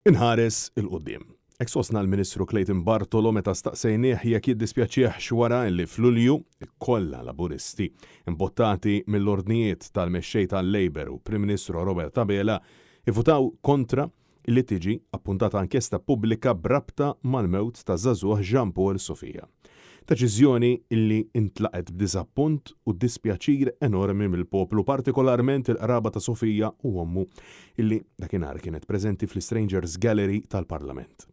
Inħares il-qudiem. Eksosna l-Ministru Clayton Bartolo meta staqsejnieh jekk jiddispjaċih xwara li f'Lulju kollha laburisti imbottati mill-ordnijiet tal-mexxej tal-Labor u Prim Ministru Robert Abela ivvutaw kontra li tiġi appuntata inkjesta pubblika brabta mal-mewt ta' żagħżugħ Jean Paul Sofia. Deċiżjoni illi intlaqet b'diżappunt u dispjaċir enormi mill-poplu, partikolarment il-qraba ta' Sofija u ommu illi dakinhar kienet preżenti fl-Strangers Gallery tal-Parlament.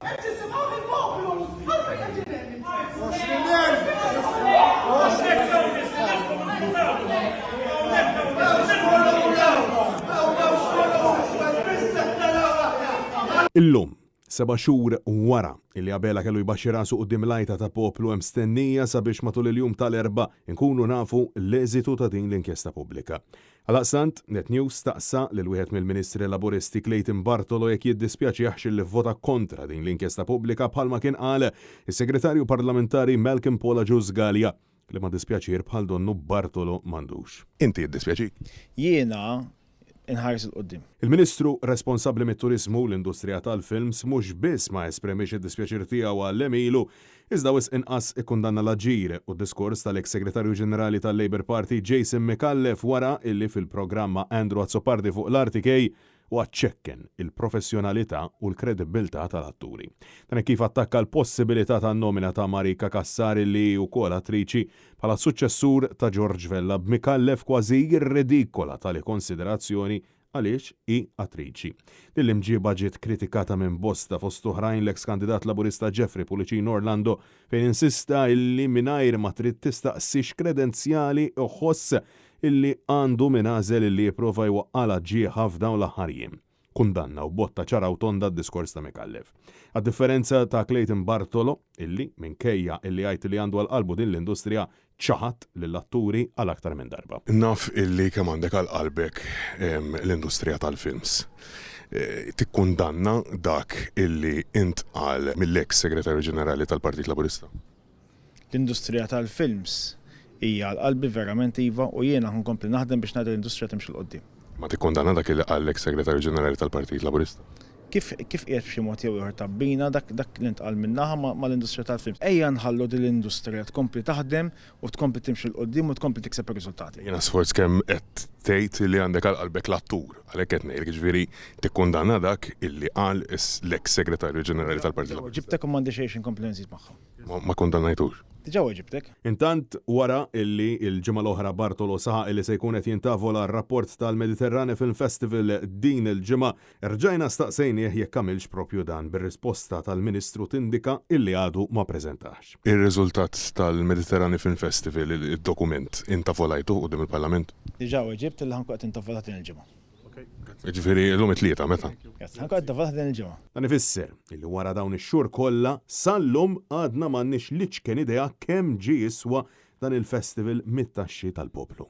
Illum 7 xhur wara illi Abela kellu jbaxxi rasu quddiem lajta ta' poplu hemm stennija sabiex matul il-jum tal-Erba' nkunu nafu l-eżitu ta' din l-inkjesta pubblika. Għalaqstant, Net News staqsa lil wieħed mill-Ministri Laburisti Clayton Bartolo jekk jiddispjaċih li vvota kontra din l-inkjesta pubblika bħalma kien qal is-Segretarju Parlamentari Malcolm Pola-Jus Galea li ma dispjaċir bħal donnu Bartolo m'għandux. Inti jiddispjaċik? Jiena inħares il-qoddim. Il-Ministru responsabbli mit-turizmu u l-industrija tal-films mhux biss ma esprimix id-dispjaċir tiegħu għall-emilu, iżda wis inqas ikkundanna l-aġir u d-diskors tal-eks Segretarju Ġenerali tal-Labour Party Jason McAuliffe wara illi fil-programma Andrew Azzopardi fuq l-RTK u għaċċekken il-professjonalità u l-kredibilità tal-atturi. Dan kif attakka l-possibilità ta' nomina ta' Marika Kassar li wkoll attriċi bħala suċċessur ta' George Vella b'Mikallef kważi irridikola tali konsiderazzjoni għaliex i attriċi. Dil-imġiba ġiet kritikata minn bosta fost oħrajn l-eks kandidat laburista Jeffrey Pulicino Orlando fejn insista illi mingħajr ma trid tistaqsix kredenzjali uħoss illi għandu minnażel illi jipprova jwaqqala ġieħa f'dawn l-aħħar. Kundanna u botta ċara u tonda d-diskors ta' McAuliffe. A differenza ta' Clayton Bartolo, illi minkejja illi għajt li għandu għal-qalbu din l-industrija ċaħat lill-atturi għal aktar minn darba. Naf illi kemm għandek għal-qalbek l-industrija tal-films. Tikkundanna dak illi intqal mill-eks Segretarju Ġenerali tal-Partit Laburista? L-industrija tal-films hija l-qalbi verament iva u jiena nkompli naħdem biex ngħid l-industrija timxi l-qoddim. Ma tikkundanna dak li qal l-eks Segretarju Ġenerali tal-Partit Laburista? Kif qiegħed b'xi mod jew ieħor tabbina dak li ntqal minnaħa mal-industrija tal-films. Ejja nħallu din l-industrija tkompli taħdem u tkompli timxi l-qoddim u tkompli tikseb ir-riżultati. Jiena sforz kemm qed tgħid li għandek għal-qalbek l-attur, għalhekk qed ngħidlek ġifieri tikkundanna dak illi qal l-eks Segretarju Ġenerali tal-Partit Laburista. Ġibtek u m'għandi xejn inkompli nżid magħha. Ma kundannajtux. Diġà ġibtek. Intant wara illi il-ġimgħa l-oħra Bartolo saħaq illi se jkun qed jintavola r-rapport tal-Mediterrane Film Festival din il-ġimgħa, rġajna staqsejnieh jekk għamilx propju dan bir-risposta tal-Ministru tindika illi għadu ma preżentax. Ir-riżultat tal-Mediterrane Film Festival, id-dokument, intavolajtu qudiem il-Parlament? Diġà ġibt illi ħankun qed intavola din il-ġimgħa. Ġifieri llum it-tlieta meta? Ħankun qed intavola din il-ġimgħa. Dan ifisser illi wara dawn ix-xhur kollha sal-lum għadna m'għandniex liċken idea kemm ġie jiswa dan il-festival mit-taxxi tal-poplu.